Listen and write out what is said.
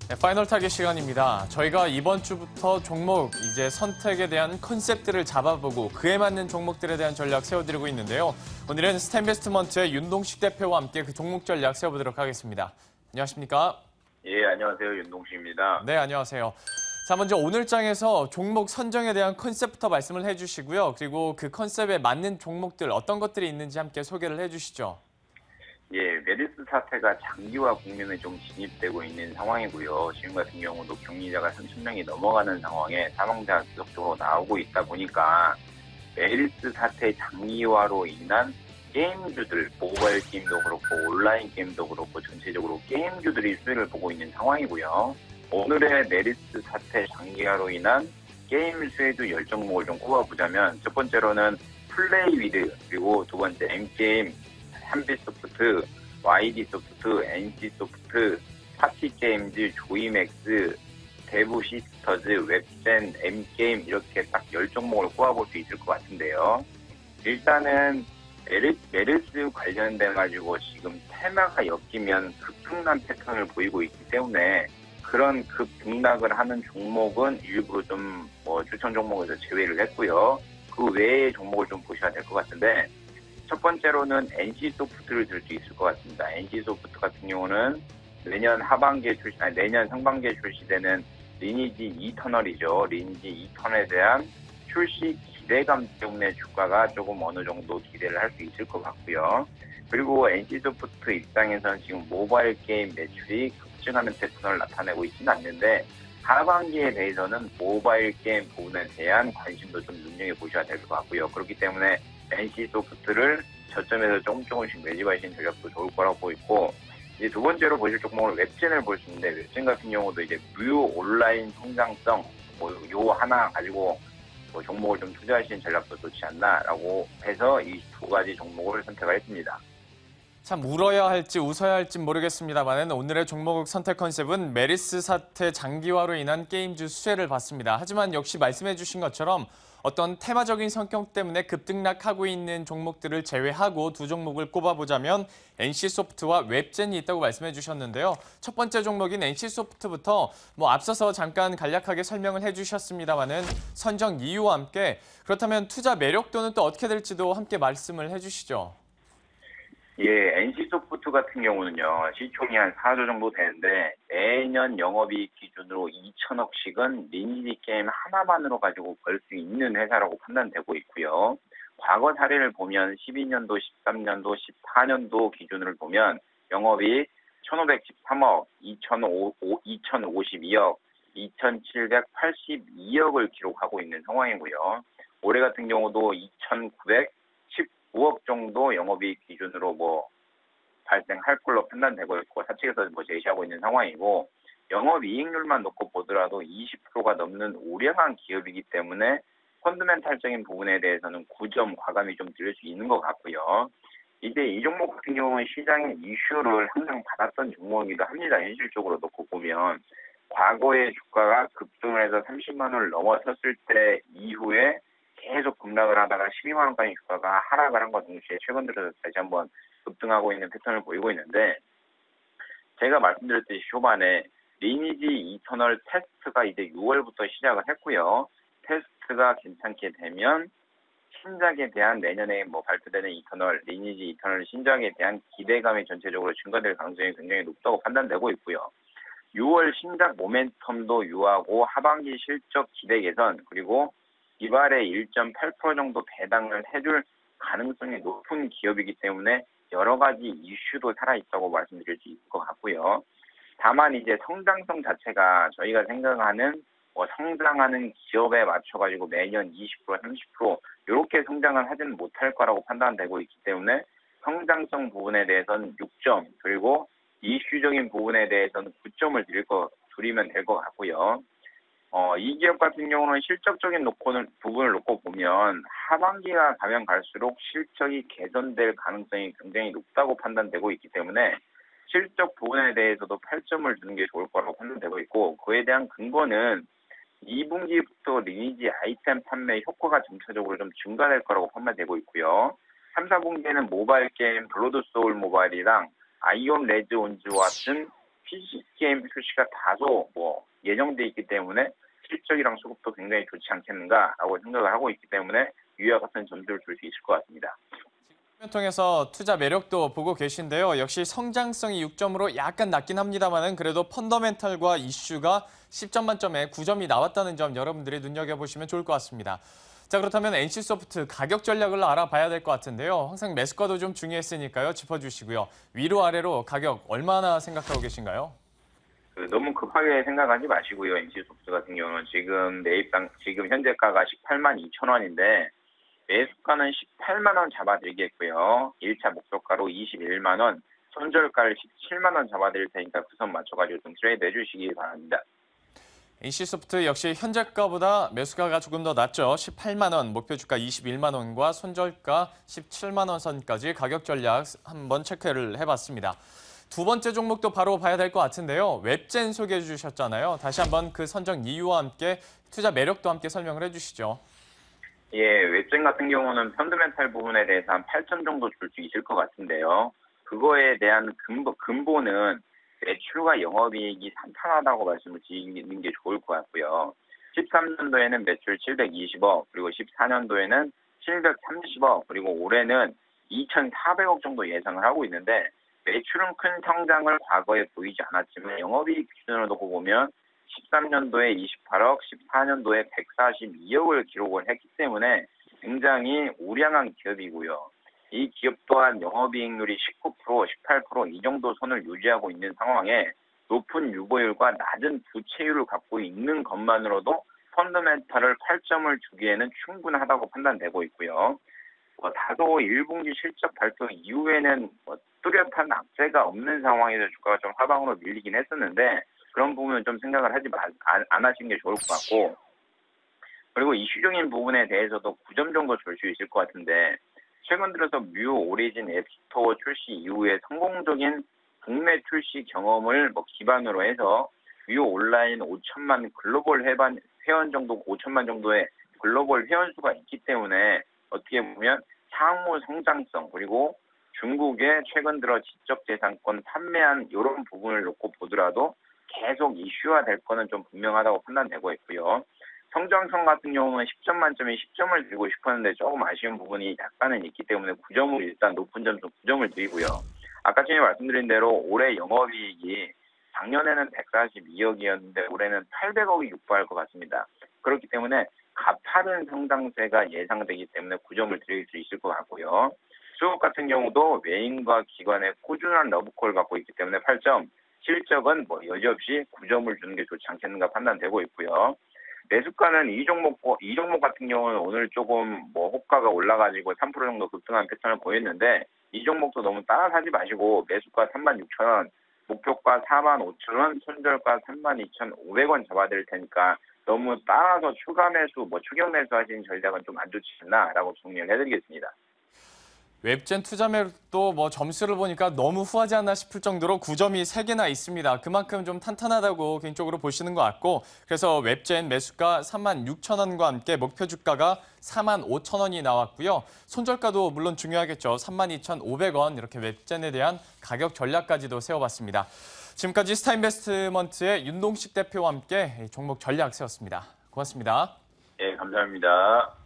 네, 파이널 타겟 시간입니다. 저희가 이번 주부터 종목 이제 선택에 대한 컨셉들을 잡아보고 그에 맞는 종목들에 대한 전략 세워드리고 있는데요. 오늘은 스탠베스트먼트의 윤동식 대표와 함께 그 종목 전략 세워보도록 하겠습니다. 안녕하십니까? 예, 안녕하세요. 윤동식입니다. 네, 안녕하세요. 자, 먼저 오늘 장에서 종목 선정에 대한 컨셉부터 말씀을 해주시고요. 그리고 그 컨셉에 맞는 종목들 어떤 것들이 있는지 함께 소개를 해주시죠. 예, 메르스 사태가 장기화 국면에 좀 진입되고 있는 상황이고요. 지금 같은 경우도 격리자가 30명이 넘어가는 상황에 사망자가 계속적으로 나오고 있다 보니까 메르스 사태 장기화로 인한 게임주들, 모바일 게임도 그렇고 온라인 게임도 그렇고 전체적으로 게임주들이 수혜를 보고 있는 상황이고요. 오늘의 메르스 사태 장기화로 인한 게임 수혜주 10종목을 좀 꼽아보자면 첫 번째로는 플레이위드, 그리고 두 번째 M게임, 한빛소프트, YD소프트, NC소프트, 파티게임즈, 조이맥스, 대부시스터즈, 웹센, M게임 이렇게 딱 10종목을 꼽아볼 수 있을 것 같은데요. 일단은 메르스 관련돼 가지고 지금 테마가 엮이면 급등난 패턴을 보이고 있기 때문에 그런 급등락을 하는 종목은 일부러 좀 추천 종목에서 제외를 했고요. 그 외의 종목을 좀 보셔야 될 것 같은데 첫 번째로는 NC소프트를 들 수 있을 것 같습니다. NC소프트 같은 경우는 내년 상반기에 출시되는 리니지 이터널이죠. 리니지 이터널에 대한 출시 기대감 때문에 주가가 조금 어느 정도 기대를 할 수 있을 것 같고요. 그리고 NC소프트 입장에서는 지금 모바일 게임 매출이 급증하는 패턴을 나타내고 있지는 않는데 하반기에 대해서는 모바일 게임 부분에 대한 관심도 좀 눈여겨보셔야 될 것 같고요. 그렇기 때문에 NC소프트를 저점에서 조금씩 매집하시는 전략도 좋을 거라고 보고 있고, 이제 두 번째로 보실 종목은 웹젠을 볼 수 있는데, 웹젠 같은 경우도 이제 무료 온라인 성장성, 요 하나 가지고 종목을 좀 투자하시는 전략도 좋지 않나라고 해서 이 두 가지 종목을 선택을 했습니다. 참 울어야 할지 웃어야 할지 모르겠습니다만 오늘의 종목 선택 컨셉은 메르스 사태 장기화로 인한 게임주 수혜를 봤습니다. 하지만 역시 말씀해 주신 것처럼 어떤 테마적인 성격 때문에 급등락하고 있는 종목들을 제외하고 두 종목을 꼽아보자면 NC소프트와 웹젠이 있다고 말씀해 주셨는데요. 첫 번째 종목인 NC소프트부터 앞서서 잠깐 간략하게 설명을 해주셨습니다만 선정 이유와 함께 그렇다면 투자 매력도는 또 어떻게 될지도 함께 말씀을 해주시죠. 예, NC소프트 같은 경우는요, 시총이 한 4조 정도 되는데, 매년 영업이익 기준으로 2천억씩은 리니지 게임 하나만으로 가지고 벌 수 있는 회사라고 판단되고 있고요. 과거 사례를 보면 12년도, 13년도, 14년도 기준을 보면 영업이익 1,513억, 2,052억, 2,782억을 기록하고 있는 상황이고요. 올해 같은 경우도 2,919억 정도 영업이익 기준으로 발생할 걸로 판단되고 있고 사측에서 제시하고 있는 상황이고 영업이익률만 놓고 보더라도 20%가 넘는 우량한 기업이기 때문에 펀드멘탈적인 부분에 대해서는 9점 과감히 좀 드릴 수 있는 것 같고요. 이제 이 종목 같은 경우는 시장의 이슈를 항상 받았던 종목이기도 합니다. 현실적으로 놓고 보면 과거에 주가가 급등을 해서 30만 원을 넘어섰을 때 이후에 계속 급락을 하다가 12만 원까지 주가가 하락을 한 것 동시에 최근 들어서 다시 한번 급등하고 있는 패턴을 보이고 있는데 제가 말씀드렸듯이 초반에 리니지 이터널 테스트가 이제 6월부터 시작을 했고요. 테스트가 괜찮게 되면 신작에 대한 내년에 발표되는 리니지 이터널 신작에 대한 기대감이 전체적으로 증가될 가능성이 굉장히 높다고 판단되고 있고요. 6월 신작 모멘텀도 유하고 하반기 실적 기대 개선 그리고 이발에 1.8% 정도 배당을 해줄 가능성이 높은 기업이기 때문에 여러 가지 이슈도 살아있다고 말씀드릴 수 있을 것 같고요. 다만 이제 성장성 자체가 저희가 생각하는 성장하는 기업에 맞춰가지고 매년 20%, 30% 이렇게 성장을 하지는 못할 거라고 판단되고 있기 때문에 성장성 부분에 대해서는 6점 그리고 이슈적인 부분에 대해서는 9점을 드리면 될 것 같고요. 이 기업 같은 경우는 실적적인 부분을 놓고 보면 하반기가 가면 갈수록 실적이 개선될 가능성이 굉장히 높다고 판단되고 있기 때문에 실적 부분에 대해서도 8점을 주는 게 좋을 거라고 판단되고 있고 그에 대한 근거는 2분기부터 리니지 아이템 판매 효과가 점차적으로 좀 증가될 거라고 판단되고 있고요. 3, 4분기에는 모바일 게임 블러드 소울 모바일이랑 아이온 레드 온즈와 같은 PC 게임 출시가 다소 예정돼 있기 때문에 실적이랑 수급도 굉장히 좋지 않겠는가라고 생각을 하고 있기 때문에 위와 같은 점수를 줄 수 있을 것 같습니다. 을 통해서 투자 매력도 보고 계신데요. 역시 성장성이 6점으로 약간 낮긴 합니다만은 그래도 펀더멘탈과 이슈가 10점 만점에 9점이 나왔다는 점 여러분들이 눈여겨보시면 좋을 것 같습니다. 자, 그렇다면 NC소프트 가격 전략을 알아봐야 될 것 같은데요. 항상 매수가도 좀 중요했으니까요. 짚어주시고요. 위로 아래로 가격 얼마나 생각하고 계신가요? 너무 급하게 생각하지 마시고요. NC소프트 같은 경우는 지금 현재가가 18만 2천 원인데 매수가는 18만 원 잡아드리겠고요. 1차 목표가로 21만 원, 손절가를 17만 원 잡아드릴 테니까 그 선 맞춰가지고 좀 트레이드 해주시기 바랍니다. NC소프트 역시 현재가보다 매수가가 조금 더 낮죠. 18만 원, 목표 주가 21만 원과 손절가 17만 원 선까지 가격 전략 한번 체크를 해봤습니다. 두 번째 종목도 바로 봐야 될 것 같은데요. 웹젠 소개해 주셨잖아요. 다시 한번 그 선정 이유와 함께 투자 매력도 함께 설명을 해주시죠. 예, 웹젠 같은 경우는 펀드멘탈 부분에 대해서 한 8점 정도 줄 수 있을 것 같은데요. 그거에 대한 근본은 매출과 영업이익이 탄탄하다고 말씀을 드리는 게 좋을 것 같고요. 13년도에는 매출 720억, 그리고 14년도에는 730억, 그리고 올해는 2,400억 정도 예상을 하고 있는데 매출은 큰 성장을 과거에 보이지 않았지만 영업이익 기준으로 놓고 보면 13년도에 28억, 14년도에 142억을 기록을 했기 때문에 굉장히 우량한 기업이고요. 이 기업 또한 영업이익률이 19%, 18% 이 정도 선을 유지하고 있는 상황에 높은 유보율과 낮은 부채율을 갖고 있는 것만으로도 펀더멘탈을 8점을 주기에는 충분하다고 판단되고 있고요. 다소 1분기 실적 발표 이후에는 뚜렷한 악재가 없는 상황에서 주가가 좀 하방으로 밀리긴 했었는데 그런 부분은 좀 생각을 안 하시는 게 좋을 것 같고, 그리고 이슈적인 부분에 대해서도 9점 정도 줄 수 있을 것 같은데 최근 들어서 뮤 오리진 앱스토어 출시 이후에 성공적인 국내 출시 경험을 기반으로 해서 뮤 온라인 5천만 글로벌 회원 정도 5천만 정도의 글로벌 회원 수가 있기 때문에 어떻게 보면 향후 성장성 그리고 중국의 최근 들어 지적재산권 판매한 이런 부분을 놓고 보더라도 계속 이슈화될 거는 좀 분명하다고 판단되고 있고요. 성장성 같은 경우는 10점 만점에 10점을 드리고 싶었는데 조금 아쉬운 부분이 약간은 있기 때문에 9점으로 일단 높은 점수 9점을 드리고요. 아까 전에 말씀드린 대로 올해 영업이익이 작년에는 142억이었는데 올해는 800억이 육박할 것 같습니다. 그렇기 때문에 가파른 성장세가 예상되기 때문에 9점을 드릴 수 있을 것 같고요. 수급 같은 경우도 외인과 기관의 꾸준한 러브콜을 갖고 있기 때문에 8점, 실적은 여지없이 9점을 주는 게 좋지 않겠는가 판단되고 있고요. 매수가는 이 종목 같은 경우는 오늘 조금 호가가 올라가지고 3% 정도 급등한 패턴을 보였는데 이 종목도 너무 따라사지 마시고 매수가 36,000원, 목표가 45,000원, 손절가 32,500원 잡아드릴 테니까 너무 따라서 추가 매수, 추격 매수 하시는 전략은 좀 안 좋지 않나라고 정리를 해드리겠습니다. 웹젠 투자 매력도 점수를 보니까 너무 후하지 않나 싶을 정도로 9점이 3개나 있습니다. 그만큼 좀 탄탄하다고 개인적으로 보시는 것 같고 그래서 웹젠 매수가 36,000원과 함께 목표 주가가 45,000원이 나왔고요. 손절가도 물론 중요하겠죠. 32,500원 이렇게 웹젠에 대한 가격 전략까지도 세워봤습니다. 지금까지 스타인베스트먼트의 윤동식 대표와 함께 종목 전략 세웠습니다. 고맙습니다. 네, 감사합니다.